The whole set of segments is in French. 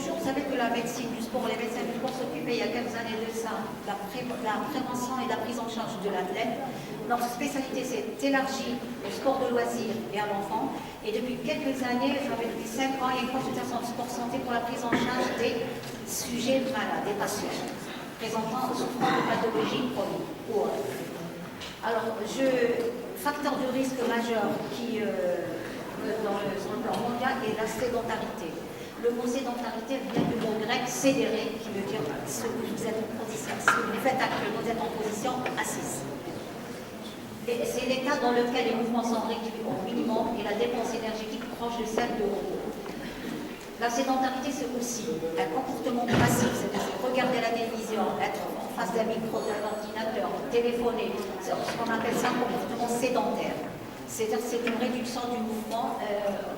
toujours, vous savez que la médecine du sport, les médecins du sport s'occupaient il y a quelques années de ça, la prévention et la prise en charge de l'athlète. Notre spécialité s'est élargie au sport de loisirs et à l'enfant. Et depuis quelques années, depuis 5 ans, il y a une consultation de sport santé pour la prise en charge des sujets malades, des patients présentant souffrant de pathologies chroniques. Alors, facteur de risque majeur qui, sur le plan mondial, est la sédentarité. Le mot sédentarité vient du mot grec sédéré, qui veut dire ce que vous êtes en position, ce que vous faites actuellement, vous êtes en position assise. C'est l'état dans lequel les mouvements sont réduits au minimum et la dépense énergétique proche de celle de repos. La sédentarité, c'est aussi un comportement passif, c'est-à-dire regarder la télévision, être en face d'un micro, d'un ordinateur, téléphoner, c'est ce qu'on appelle ça un comportement sédentaire. C'est-à-dire c'est une réduction du mouvement,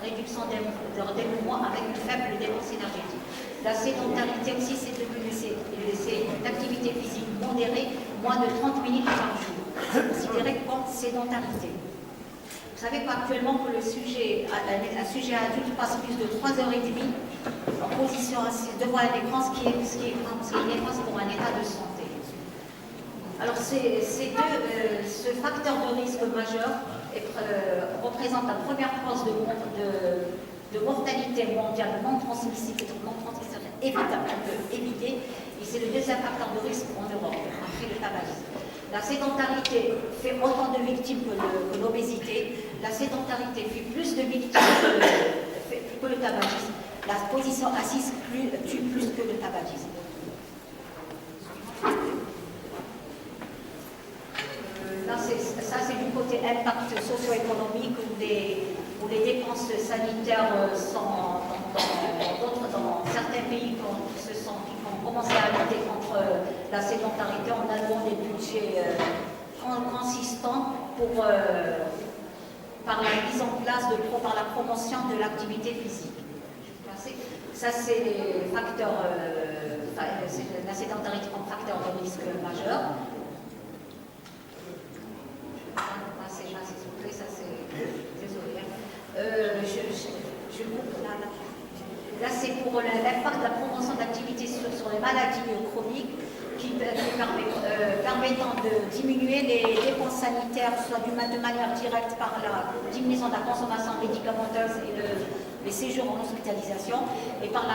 réduction des mouvements avec une faible dépense énergétique. La sédentarité aussi, c'est une activité physique modérée, moins de 30 minutes par jour. C'est considéré comme sédentarité. Vous savez qu'actuellement, un sujet adulte passe plus de 3h30 en position assise devant un écran, ce qui est néfaste pour un état de santé. Alors, ce facteur de risque majeur représente la première cause de mortalité mondiale non transmissible, évitable, on peut éviter, et c'est le deuxième facteur de risque en Europe, après le tabagisme. La sédentarité fait autant de victimes que l'obésité. La sédentarité fait plus de victimes que le tabagisme. La position assise tue plus que le tabagisme. Là, ça, c'est du côté impact socio-économique où les dépenses sanitaires sont dans certains pays qui ont commencé à lutter contre la sédentarité en allouant des budgets consistants par la mise en place par la promotion de l'activité physique. Ça, c'est les facteurs, la sédentarité comme facteur de risque majeur. Là, c'est pour l'impact de la promotion d'activité sur les maladies chroniques permettant de diminuer les dépenses sanitaires, soit de manière directe par la diminution de la consommation médicamenteuse et les séjours en hospitalisation, et par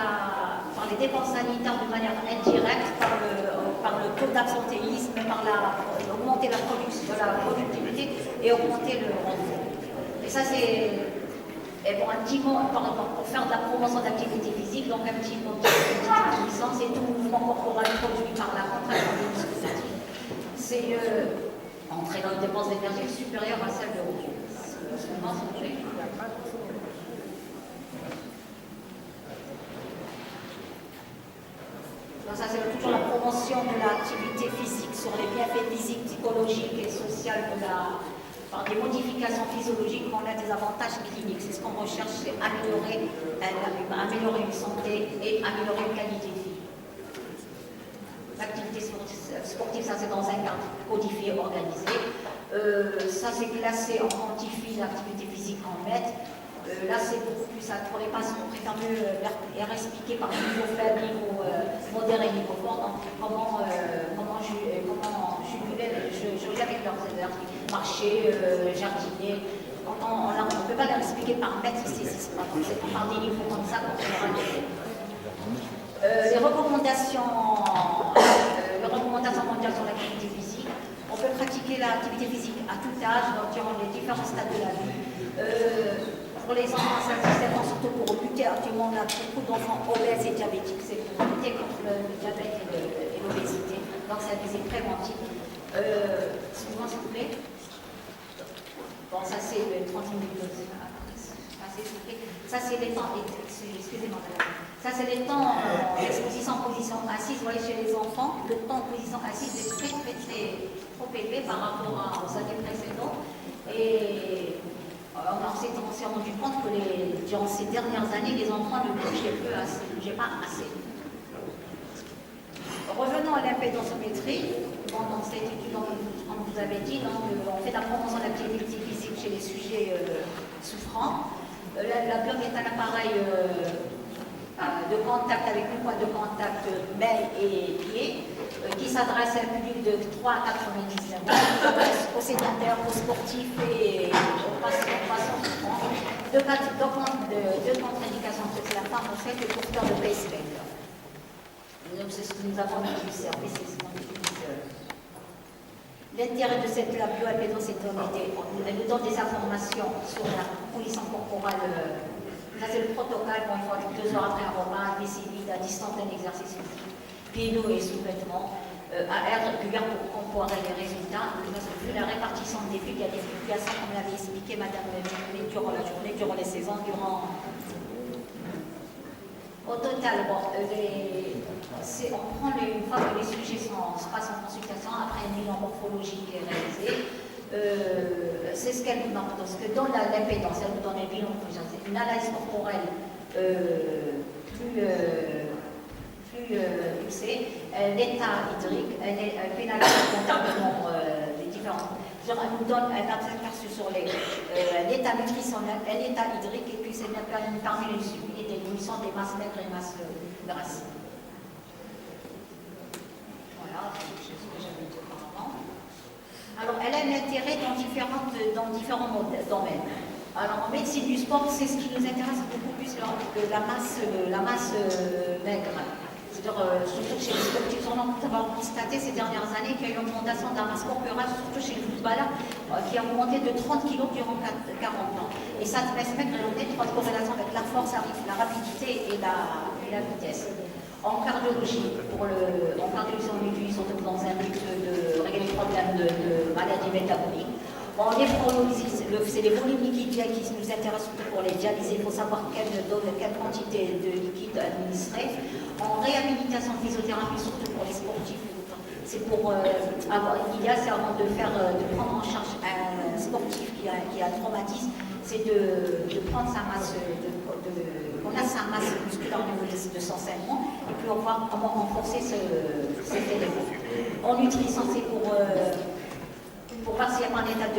les dépenses sanitaires de manière indirecte, par le taux d'absentéisme, par augmenter la productivité et augmenter le revenu. Et ça, c'est pour faire de la promotion d'activité physique, donc un petit mot de puissance, et tout mouvement corporel produit par la contraction musculaire. C'est entraînant une dépense d'énergie supérieure à celle de revenu. Ça, c'est toujours la promotion de l'activité physique sur les bienfaits physiques, psychologiques et sociaux par des modifications physiologiques, on a des avantages cliniques. C'est ce qu'on recherche, c'est améliorer une santé et améliorer une qualité de vie. L'activité sportive, ça c'est dans un cadre codifié, organisé. Ça c'est classé en quantifie l'activité physique en mètres. Là c'est beaucoup plus pour les patients, on préfère mieux leur expliquer par niveau faible, niveau modéré, niveau fort. Donc comment juguler, jouer avec leurs marcher, jardiner. On ne peut pas leur expliquer par mètre, c'est par des niveaux comme ça qu'on peut leur indiquer. Les recommandations mondiales sur l'activité physique. On peut pratiquer l'activité physique à tout âge, durant les différents stades de la vie. Pour les enfants, c'est surtout pour lutter. Actuellement, on a beaucoup d'enfants obèses et diabétiques. C'est pour lutter contre le diabète et l'obésité. Donc, c'est un visite préventive. Excusez-moi, s'il vous plaît. Bon, ça, c'est le 30 minutes. Ça, c'est les temps. Excusez-moi, madame. Ça, c'est les temps d'exposition en position assise. Vous voyez, chez les enfants, le temps en position assise est très trop élevé par rapport aux années précédentes. Et on s'est rendu compte que durant ces dernières années, les enfants ne bougeaient pas assez. Revenons à l'impédosmétrie. Dans cette étude, comme vous avez dit, on fait la promotion de l'activité physique chez les sujets souffrants. La BIOM est un appareil de contact avec le point de contact main et pied, qui s'adresse à un public de 3 à 99 ans, qui s'adresse aux sédentaires, aux sportifs et aux patients souffrants. Deux contre-indications, c'est la femme en fait le porteur de pacemaker. Donc c'est ce que nous avons dans le service, c'est ce qu'on utilise. L'intérêt de cette bioimpédance est elle nous donne des informations sur la composition corporelle. Ça c'est le protocole, bon, il faut 2 heures après un repas, baisser vide à distance d'un exercice physique, pieds nus et sous-vêtements, à air régulière pour comparer les résultats. Vu la répartition des flux, il y a des fluctuations, comme l'avait expliqué Madame Lemay, durant la journée, durant les saisons, durant... Au total, bon, on prend une fois que les sujets se passent en consultation, après un bilan morphologique est réalisé. C'est ce qu'elle nous donne, parce que dans l'impédance, elle nous donne un bilan, une analyse corporelle plus poussée, l'état hydrique, elle pénalise en termes de nombre des différents. Elle nous donne un aperçu sur l'état nutritionnel, l'état hydrique, et puis c'est permet le suivi des évolutions des masses maigres et masses grasses. Voilà, c'est ce que j'avais dit auparavant. Alors, elle a un intérêt dans différents domaines. Alors, en médecine du sport, c'est ce qui nous intéresse beaucoup plus que la masse maigre. C'est-à-dire, surtout chez les sportifs, on a constaté ces dernières années qu'il y a eu une augmentation de la masse corporelle, surtout chez les footballeurs, qui a augmenté de 30 kg durant 40 ans. Et ça te laisse mettre une étroite corrélation avec la force, la rapidité et la vitesse. En cardiologie, on utilise surtout dans un but de régler les problèmes de maladies métaboliques. En néphrologie, c'est les volumes liquides qui nous intéressent surtout pour les dialyser. Il faut savoir quelle quantité de liquide administrer. En réhabilitation, physiothérapie, surtout pour les sportifs, c'est pour l'idéal, c'est avant de prendre en charge un sportif qui a un traumatisme, c'est de prendre sa masse, qu'on a sa masse musculaire au niveau de son segment, et puis on va renforcer cet élément. En utilisant, c'est pour voir s'il n'y a pas un état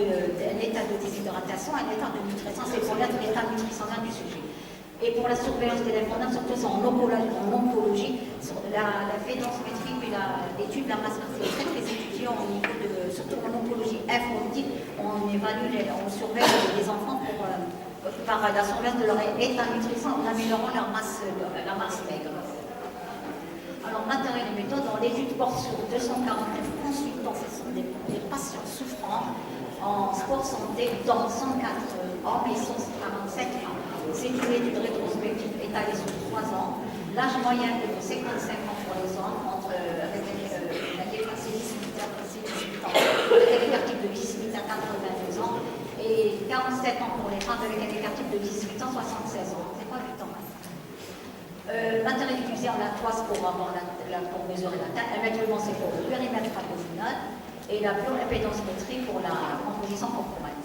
de déshydratation, un état de nutrition, c'est pour l'état nutritionnel du sujet. Et pour la surveillance des lymphonodes, surtout en oncologie, la fédensmétrie et l'étude de la masse est très très étudiée au niveau surtout en oncologie infantile, on surveille les enfants par la surveillance de leur état nutrition en améliorant la masse maigre. Alors, matériel et méthode, l'étude porte sur 249 consultants, ce sont des patients souffrants en sport santé, dont 104 hommes et 147 femmes. C'est une étude rétrospective étalée sur 3 ans. L'âge moyen est de 55 ans pour les hommes, avec la défense 18 ans, avec un écart-type de 18 à 82 ans, et 47 ans pour les femmes, avec un écart-type de 18 ans, 76 ans. C'est pas du temps. Matériel utilisé en lactose pour mesurer la taille, éventuellement c'est pour le périmètre abdominal, et la bioimpédancemétrie pour la composition corporelle.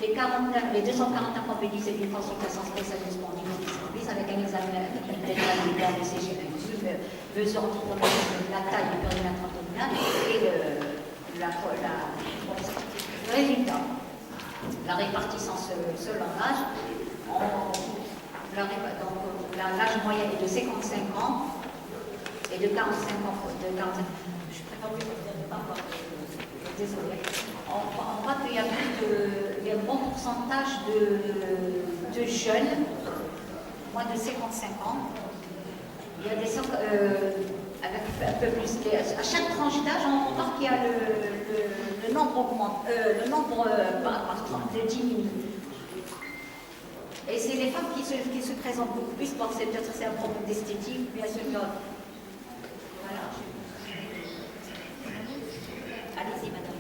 Les 249 mobilisés d'une consultation spécialiste pour niveau du service avec un examen d'état de CGM, mesure la taille du périmètre abdominal et le résultat. La répartition selon l'âge, l'âge moyen est de 55 ans et de 45 ans. Je ne préfère plus dire de pas. Désolée. On voit qu'il y a un bon pourcentage de jeunes, moins de 55 ans. Il y a des avec un peu plus. À chaque tranche d'âge, on voit qu'il y a le nombre augmente, le nombre de diminue. Et c'est les femmes qui se présentent beaucoup plus, parce que peut-être c'est un problème d'esthétique, bien sûr. Voilà. Allez-y, madame.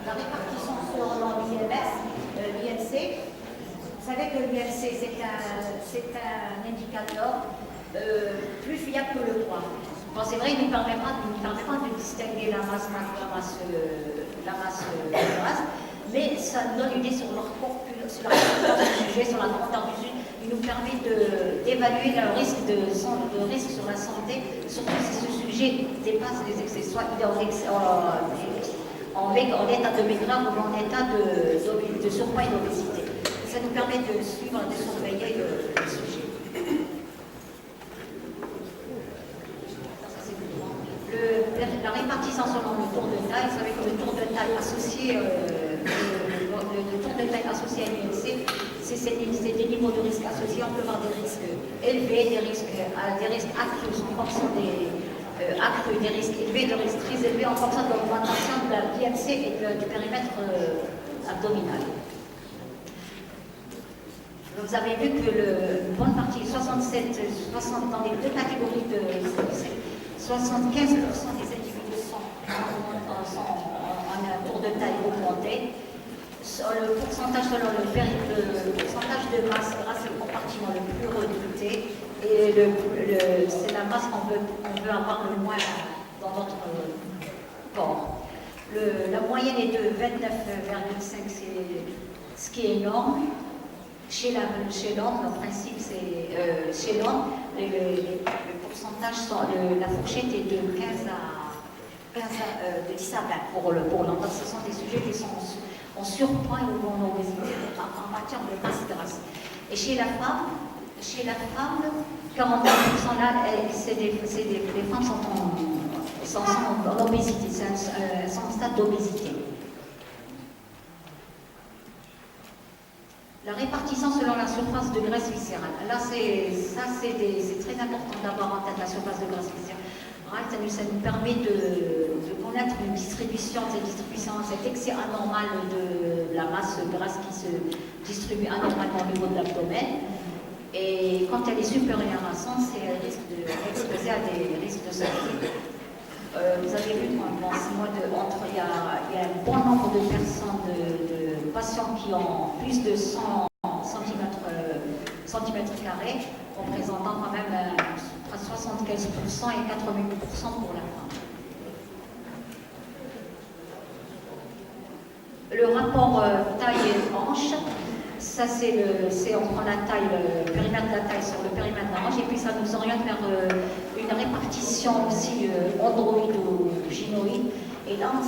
La répartition sur l'IMC, vous savez que l'IMC c'est un indicateur plus fiable que le poids. Bon, c'est vrai, il ne permet pas de distinguer la masse grasse, mais ça nous donne une idée sur leur corpulence, sur la grandeur du sujet, sur la grandeur du sujet. Il nous permet d'évaluer le risque sur la santé, surtout si ce sujet dépasse les excès, soit il est en état de maigreur ou en état de surpoids et d'obésité. ça nous permet de suivre, de surveiller le sujet. La répartition selon le tour de taille, vous savez que le tour de taille associé, le tour de taille associé à l'INC, c'est des niveaux de risque associés. On peut avoir des risques élevés, des risques accrus en fonction des risques élevés, des risques très élevés en fonction de l'augmentation de l'INC et du périmètre abdominal. Vous avez vu que une bonne partie, 60 dans les deux catégories de 75% des individus sont en un tour de taille augmenté. Le pourcentage selon le pourcentage de masse grâce au compartiment le plus redouté et c'est la masse qu'on veut avoir le moins dans notre corps. La moyenne est de 29,5, ce qui est énorme. Chez l'homme, le principe c'est chez l'homme, le pourcentage, la fourchette est de 10 à 20 pour l'homme. Donc ce sont des sujets qui sont en surpoids ou en obésité en matière de masse grasse. Et chez la femme, 41% là, les femmes sont en obésité, sont en stade d'obésité. La répartition selon la surface de graisse viscérale. Là, c'est très important d'avoir en tête la surface de graisse viscérale. Ça nous permet de connaître une distribution, cet excès anormal de la masse grasse qui se distribue anormalement au niveau de l'abdomen. Et quand elle est supérieure à 100, c'est un risque d'exposer à des risques de santé. Vous avez vu il y a un bon nombre de personnes, de patients qui ont plus de 100 centimètres carrés, représentant quand même 75% et 88% pour la femme. Le rapport taille et hanche, ça on prend la taille, le périmètre de la taille sur le périmètre de la hanche, et puis ça nous oriente vers une répartition aussi androïde ou gynoïde. Et là, on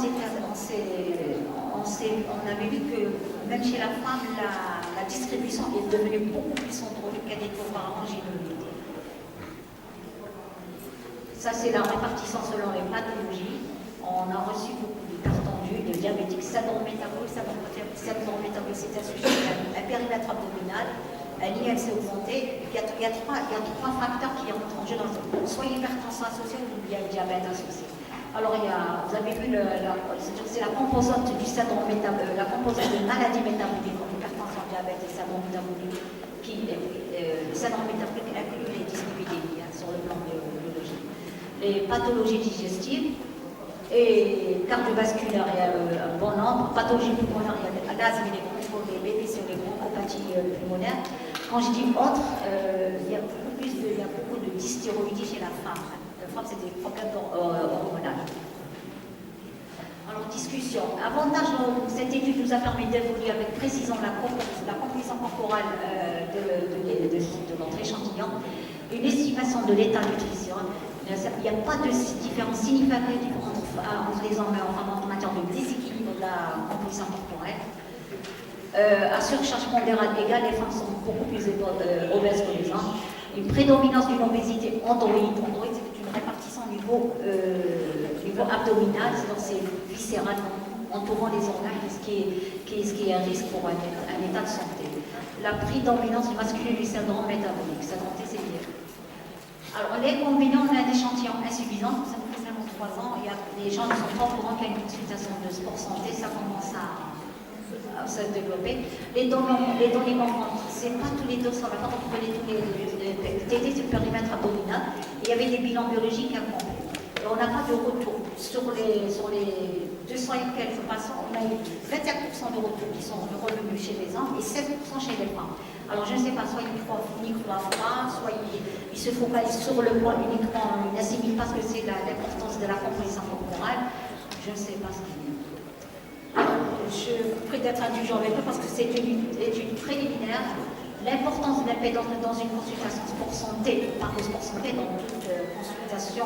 avait vu que même chez la femme, la distribution est devenue beaucoup plus androïde qu'elle était auparavant gynoïde. Ça, c'est la répartition selon les pathologies. On a reçu beaucoup de cartes tendues, de diabétiques, syndrome métabolique, c'est un sujet, un périmètre abdominal, un IMC augmenté. Il y a trois facteurs qui rentrent en jeu dans soit l'hypertension associée ou il y a le diabète associé. Alors, vous avez vu, c'est la composante du syndrome métabolique, la composante de maladie métabolique, comme l'hypertension, le diabète et le syndrome métabolique, le syndrome métabolique inclut les dyslipidémies sur le plan biologique, les pathologies digestives et cardiovasculaires, il y a un bon nombre, pathologies pulmonaires, il y a l'asthme, les BPC, les bronchopathies pulmonaires. Quand je dis autre, il y a beaucoup de dysthyroïdie chez la femme. C'est des problèmes hormonaux. Alors, discussion. Avantage, cette étude nous a permis d'évoluer avec précision la composition corporelle de notre échantillon, une estimation de l'état de nutrition. Il n'y a pas de différence significative entre les hommes et les femmes en matière de déséquilibre de la composition corporelle. À surcharge pondérale égale, les femmes sont beaucoup plus obèses que les hommes. Une prédominance d'une obésité androïde. Androïde, c'est une répartition au niveau abdominal, c'est viscéral, entourant les organes, ce qui est un risque pour un état de santé. La prédominance masculine du syndrome métabolique, syndrome TCIR. Alors, les combinants, on a un échantillon insuffisant, ça nous fait seulement 3 ans, et les gens ne sont pas au courant qu'il y a une consultation de sport santé, ça commence à se développer. Les données manquantes, c'est pas tous les dos sur la carte, on prenait tous les TT sur le périmètre abdominal, et il y avait des bilans biologiques incomplets. Et on n'a pas de retour. Sur les 200 et quelques patients, on a eu 21% de retours qui sont revenus chez les hommes et 16% chez les femmes. Alors je ne sais pas, soit ils croient uniquement à froid, soit ils se focalisent sur le poids uniquement, ils n'assimilent pas ce que c'est l'importance de la composition corporelle. Je ne sais pas ce qu'il y a. Je vous prie d'être indulgent avec eux parce que c'est une étude préliminaire. L'importance de l'impédance dans une consultation sport santé, par le sport santé, dans toute consultation,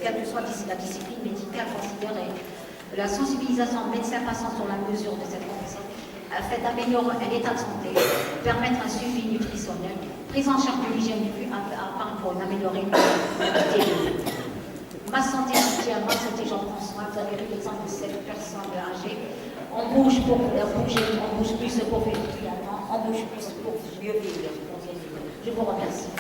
quelle que soit la discipline médicale considérée. La sensibilisation médecin-patient sur la mesure de cette condition afin d'améliorer l'état de santé, permettre un suivi nutritionnel, prise en charge de l'hygiène de vie afin pour améliorer la qualité de vie. Ma santé soutient, ma santé j'en prends soin. Vous avez vu l'exemple de cette personne âgée. On bouge pour bouger, on bouge plus pour vivre finalement, on bouge plus pour mieux vivre. Je vous remercie.